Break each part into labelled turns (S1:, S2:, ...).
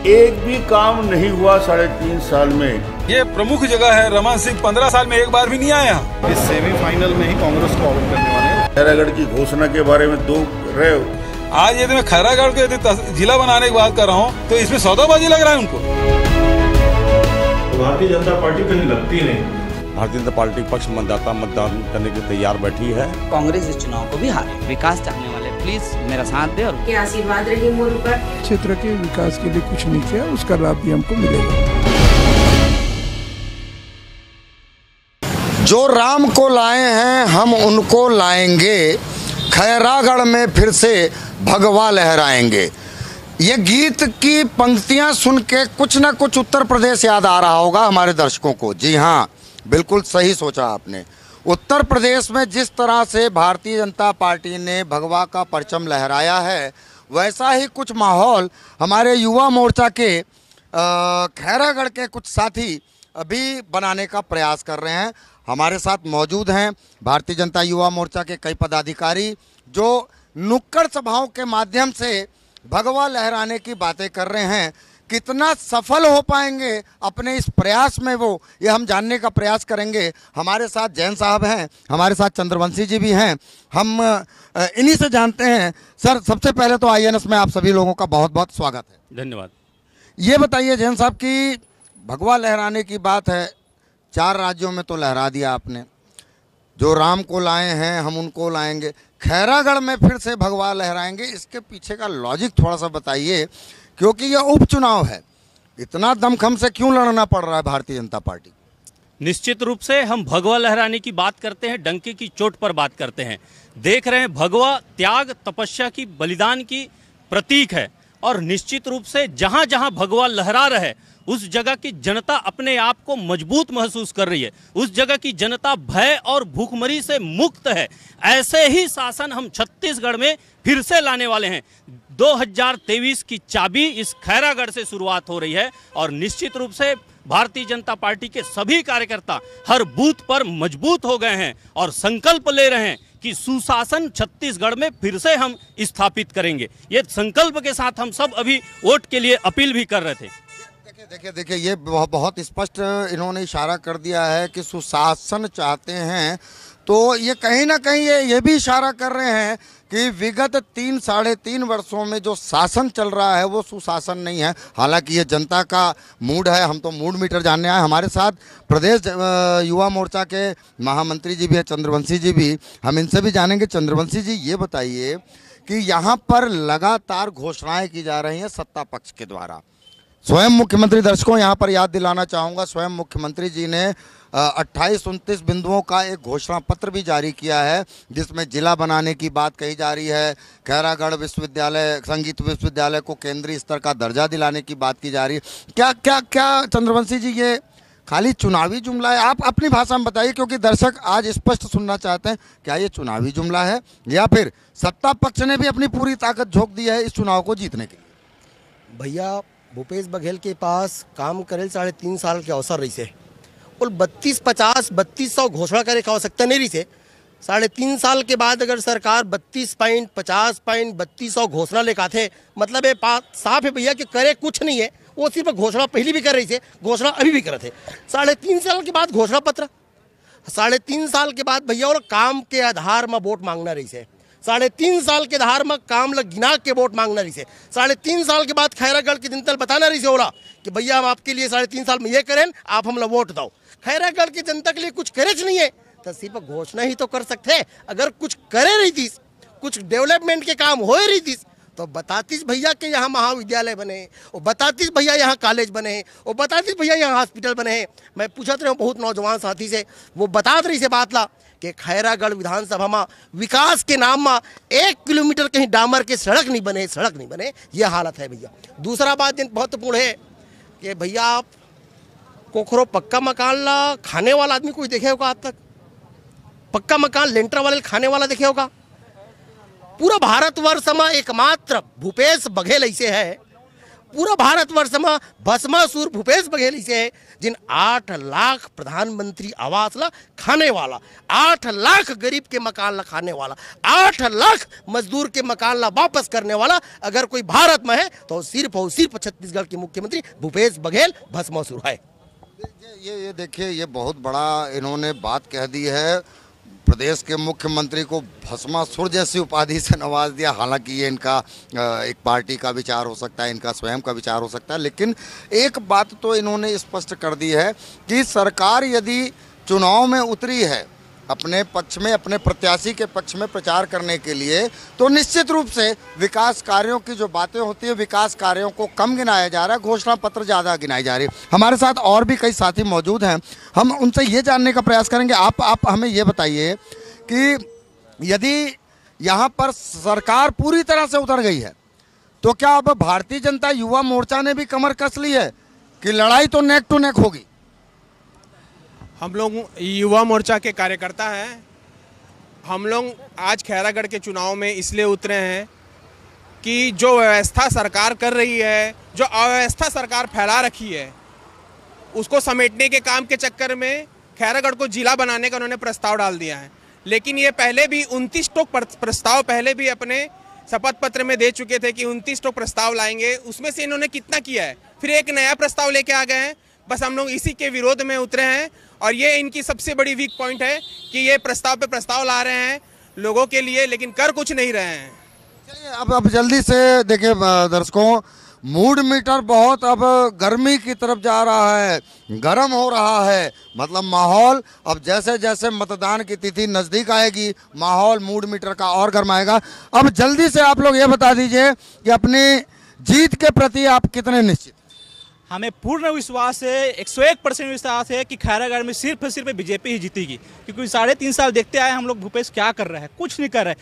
S1: एक भी काम नहीं हुआ 3.5 साल में।
S2: ये प्रमुख जगह है। रमन सिंह 15 साल में एक बार भी नहीं आया।
S3: इस सेमीफाइनल में ही कांग्रेस को आउट करने वाले हैं।
S1: खैरागढ़ की घोषणा के बारे में दो रहे हो।
S2: आज यदि मैं खैरागढ़ के जिला बनाने की बात कर रहा हूँ तो इसमें सौदाबाजी लग रहा है उनको।
S3: तो भारतीय जनता पार्टी कहीं लगती नहीं।
S4: भारतीय जनता पार्टी पक्ष मतदान करने के तैयार बैठी है।
S5: कांग्रेस इस चुनाव को भी हारे। विकास चाहने वाले प्लीज मेरा साथ दे और
S6: के आशीर्वाद रही मोर पर।
S7: क्षेत्र के विकास के लिए कुछ नहीं किया, उसका लाभ भी हमको मिलेगा।
S8: जो राम को लाए हैं हम उनको लाएंगे, खैरागढ़ में फिर से भगवा लहराएंगे। ये गीत की पंक्तियां सुन के कुछ ना कुछ उत्तर प्रदेश याद आ रहा होगा हमारे दर्शकों को। जी हाँ, बिल्कुल सही सोचा आपने। उत्तर प्रदेश में जिस तरह से भारतीय जनता पार्टी ने भगवा का परचम लहराया है, वैसा ही कुछ माहौल हमारे युवा मोर्चा के खैरागढ़ के कुछ साथी अभी बनाने का प्रयास कर रहे हैं। हमारे साथ मौजूद हैं भारतीय जनता युवा मोर्चा के कई पदाधिकारी जो नुक्कड़ सभाओं के माध्यम से भगवा लहराने की बातें कर रहे हैं। कितना सफल हो पाएंगे अपने इस प्रयास में वो, ये हम जानने का प्रयास करेंगे। हमारे साथ जैन साहब हैं, हमारे साथ चंद्रवंशी जी भी हैं। हम इन्हीं से जानते हैं। सर, सबसे पहले तो INS में आप सभी लोगों का बहुत बहुत स्वागत है।
S4: धन्यवाद।
S8: ये बताइए जैन साहब कि भगवा लहराने की बात है, 4 राज्यों में तो लहरा दिया आपने। जो राम को लाए हैं हम उनको लाएंगे, खैरागढ़ में फिर से भगवा लहराएंगे। इसके पीछे का लॉजिक थोड़ा सा बताइए, क्योंकि यह उपचुनाव है। इतना दमखम से क्यों लड़ना पड़ रहा है भारतीय जनता पार्टी?
S9: निश्चित रूप से हम भगवा लहराने की बात करते हैं, डंके की चोट पर बात करते हैं। देख रहे हैं भगवा त्याग, तपस्या की, बलिदान की प्रतीक है। और निश्चित रूप से जहां जहां भगवा लहरा रहे उस जगह की जनता अपने आप को मजबूत महसूस कर रही है। उस जगह की जनता भय और भूखमरी से मुक्त है। ऐसे ही शासन हम छत्तीसगढ़ में फिर से लाने वाले हैं। 2023 की चाबी इस खैरागढ़ से शुरुआत हो रही है और निश्चित रूप से भारतीय जनता पार्टी के सभी कार्यकर्ता हर बूथ पर मजबूत हो गए हैं और संकल्प ले रहे हैं कि सुशासन छत्तीसगढ़ में फिर से हम स्थापित करेंगे। ये संकल्प के साथ हम सब अभी वोट के लिए अपील भी कर रहे थे।
S8: देखिए ये बहुत स्पष्ट इन्होंने इशारा कर दिया है कि सुशासन चाहते हैं। तो ये कहीं ना कहीं ये भी इशारा कर रहे हैं कि विगत 3-3.5 वर्षों में जो शासन चल रहा है वो सुशासन नहीं है। हालांकि ये जनता का मूड है, हम तो मूड मीटर जानने आए। हमारे साथ प्रदेश युवा मोर्चा के महामंत्री जी भी है, चंद्रवंशी जी भी, हम इनसे भी जानेंगे। चंद्रवंशी जी, ये बताइए कि यहाँ पर लगातार घोषणाएं की जा रही हैं सत्ता पक्ष के द्वारा। स्वयं मुख्यमंत्री, दर्शकों यहाँ पर याद दिलाना चाहूँगा, स्वयं मुख्यमंत्री जी ने 28-29 बिंदुओं का एक घोषणा पत्र भी जारी किया है, जिसमें जिला बनाने की बात कही जा रही है। खैरागढ़ विश्वविद्यालय, संगीत विश्वविद्यालय को केंद्रीय स्तर का दर्जा दिलाने की बात की जा रही है। क्या चंद्रवंशी जी, ये खाली चुनावी जुमला है? आप अपनी भाषा में बताइए, क्योंकि दर्शक आज स्पष्ट सुनना चाहते हैं। क्या ये चुनावी जुमला है या फिर सत्ता पक्ष ने भी अपनी पूरी ताकत झोंक दी है इस चुनाव को जीतने के लिए?
S10: भैया, भूपेश बघेल के पास काम करेल 3.5 साल के अवसर रही से और 3200 घोषणा करे का आवश्यकता नहीं रही से। 3.5 साल के बाद अगर सरकार 32 पॉइंट 50 पॉइंट 3200 घोषणा लेकर थे, मतलब ये साफ है भैया कि करे कुछ नहीं है। वो सिर्फ घोषणा पहले भी कर रही थे, घोषणा अभी भी कर रहे थे। 3.5 साल के बाद घोषणा पत्र, 3.5 साल के बाद भैया और काम के आधार में वोट मांगना रही से। 3.5 साल के आधार में काम लग गिना के वोट मांगना रही से। 3.5 साल के बाद खैरागढ़ की जनता बताना रही से होला कि भैया हम आपके लिए 3.5 साल में ये करें, आप हमला वोट दो। खैरागढ़ की जनता के लिए कुछ करे नहीं है तो सिर्फ घोषणा ही तो कर सकते। अगर कुछ करे रही थी, कुछ डेवलपमेंट के काम हो रही थी तो बतातीस भैया के यहाँ महाविद्यालय बने, और बतातीस भैया यहाँ कॉलेज बने, और बतातीस भैया यहाँ हॉस्पिटल बने। मैं पूछत रहा हूँ बहुत नौजवान साथी से, वो बता रही से बात ला कि खैरागढ़ विधानसभा में विकास के नाम में 1 किलोमीटर कहीं डामर के सड़क नहीं बने। ये हालत है भैया। दूसरा बात महत्वपूर्ण है कि भैया आप कोखरो पक्का मकान ला खाने वाला आदमी कोई देखे होगा आज तक? पक्का मकान लेंटर वाले खाने वाला देखे होगा? पूरा भारतवर्ष में एकमात्र भूपेश बघेल ऐसे है पूरा भारतवर्ष में भस्मासुर भूपेश बघेल से है, जिन 8 लाख प्रधानमंत्री आवास ला खाने वाला, 8 लाख गरीब के मकान ला खाने वाला, 8 लाख मजदूर के मकान ला वापस करने वाला अगर कोई भारत में है तो सिर्फ और सिर्फ छत्तीसगढ़ के मुख्यमंत्री भूपेश बघेल भस्मासुर है।
S8: ये देखिए, ये बहुत बड़ा इन्होंने बात कह दी है। प्रदेश के मुख्यमंत्री को भस्मासुर जैसी उपाधि से नवाज दिया। हालांकि ये इनका एक पार्टी का विचार हो सकता है, इनका स्वयं का विचार हो सकता है, लेकिन एक बात तो इन्होंने स्पष्ट कर दी है कि सरकार यदि चुनाव में उतरी है अपने पक्ष में, अपने प्रत्याशी के पक्ष में प्रचार करने के लिए, तो निश्चित रूप से विकास कार्यों की जो बातें होती है, विकास कार्यों को कम गिनाया जा रहा है, घोषणा पत्र ज़्यादा गिनाई जा रही है। हमारे साथ और भी कई साथी मौजूद हैं, हम उनसे ये जानने का प्रयास करेंगे। आप हमें ये बताइए कि यदि यहाँ पर सरकार पूरी तरह से उतर गई है तो क्या अब भारतीय जनता युवा मोर्चा ने भी कमर कस ली है कि लड़ाई तो नेक टू नेक होगी?
S6: हम लोग युवा मोर्चा के कार्यकर्ता हैं। हम लोग आज खैरागढ़ के चुनाव में इसलिए उतरे हैं कि जो व्यवस्था सरकार कर रही है, जो अव्यवस्था सरकार फैला रखी है, उसको समेटने के काम के चक्कर में खैरागढ़ को जिला बनाने का उन्होंने प्रस्ताव डाल दिया है। लेकिन ये पहले भी 29 टोक प्रस्ताव पहले भी अपने शपथ पत्र में दे चुके थे कि 29 टोक प्रस्ताव लाएंगे। उसमें से इन्होंने कितना किया है? फिर एक नया प्रस्ताव लेके आ गए हैं। बस हम लोग इसी के विरोध में उतरे हैं और ये इनकी सबसे बड़ी वीक पॉइंट है कि ये प्रस्ताव पे प्रस्ताव ला रहे हैं लोगों के लिए, लेकिन कर कुछ नहीं रहे हैं।
S8: चलिए अब जल्दी से देखिए दर्शकों, मूड मीटर बहुत अब गर्मी की तरफ जा रहा है, गर्म हो रहा है। मतलब माहौल अब जैसे जैसे मतदान की तिथि नज़दीक आएगी, माहौल मूड मीटर का और गर्माएगा। अब जल्दी से आप लोग ये बता दीजिए कि अपनी जीत के प्रति आप कितने निश्चित?
S11: हमें पूर्ण विश्वास है, 101% विश्वास है कि खैरागढ़ में सिर्फ बीजेपी ही जीतेगी, क्योंकि 3.5 साल देखते आए हम लोग भूपेश क्या कर रहा है, कुछ नहीं कर रहा है,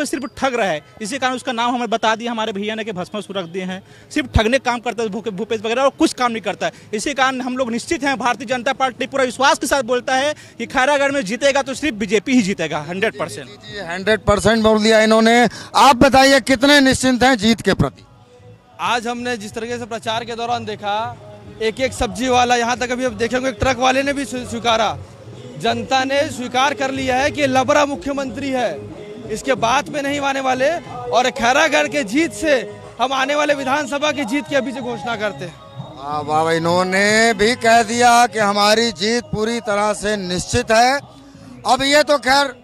S11: सिर्फ ठग रहा है। इसी कारण उसका नाम हमें बता दिया हमारे भैया ने कि भस्मासुर रख दिए हैं। सिर्फ ठगने काम करता है भूपेश वगैरह और कुछ काम नहीं करता है। इसी कारण हम लोग निश्चित हैं, भारतीय जनता पार्टी पूरा विश्वास के साथ बोलता है कि खैरागढ़ में जीतेगा तो सिर्फ बीजेपी ही जीतेगा 100%।
S8: 100% बोल दिया इन्होंने। आप बताइए कितने निश्चिंत हैं जीत के प्रति?
S6: आज हमने जिस तरीके से प्रचार के दौरान देखा, एक एक सब्जी वाला, यहाँ तक अभी अब देखेंगे एक ट्रक वाले ने भी स्वीकारा, जनता ने स्वीकार कर लिया है कि लबरा मुख्यमंत्री है, इसके बात में नहीं आने वाले। और खैरागढ़ के जीत से हम आने वाले विधानसभा की जीत की अभी से घोषणा करते हैं।
S8: वाह, इन्होंने भी कह दिया कि हमारी जीत पूरी तरह से निश्चित है। अब ये तो खैर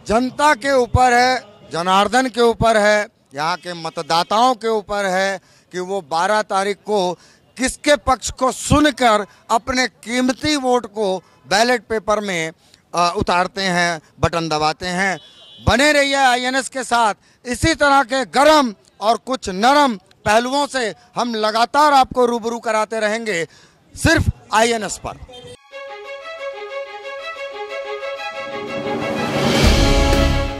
S8: जनता के ऊपर है, जनार्दन के ऊपर है, यहाँ के मतदाताओं के ऊपर है कि वो 12 तारीख को किसके पक्ष को सुनकर अपने कीमती वोट को बैलेट पेपर में उतारते हैं, बटन दबाते हैं। बने रहिए INS के साथ। इसी तरह के गरम और कुछ नरम पहलुओं से हम लगातार आपको रूबरू कराते रहेंगे सिर्फ INS पर।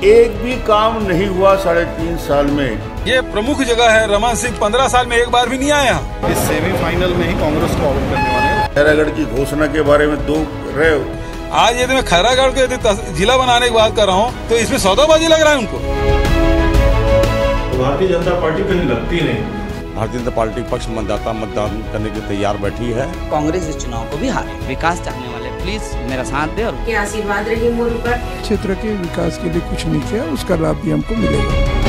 S1: एक भी काम नहीं हुआ 3.5 साल में।
S2: ये प्रमुख जगह है। रमन सिंह 15 साल में एक बार भी नहीं आया।
S3: इस सेमीफाइनल में ही कांग्रेस को आउट करने वाले हैं।
S1: खैरागढ़ की घोषणा के बारे में दो रहे हो।
S2: आज यदि मैं खैरागढ़ को यदि जिला बनाने की बात कर रहा हूँ तो इसमें सौदाबाजी लग रहा है उनको।
S3: तो भारतीय जनता पार्टी कहीं लगती नहीं।
S4: भारतीय जनता पार्टी पक्ष मतदान करने के तैयार बैठी है।
S5: कांग्रेस इस चुनाव को भी हारे। विकास चाहने वाले प्लीज मेरा साथ दे और
S12: आशीर्वाद रही मोदी पर।
S7: क्षेत्र के विकास के लिए कुछ नहीं किया, उसका लाभ भी हमको मिलेगा।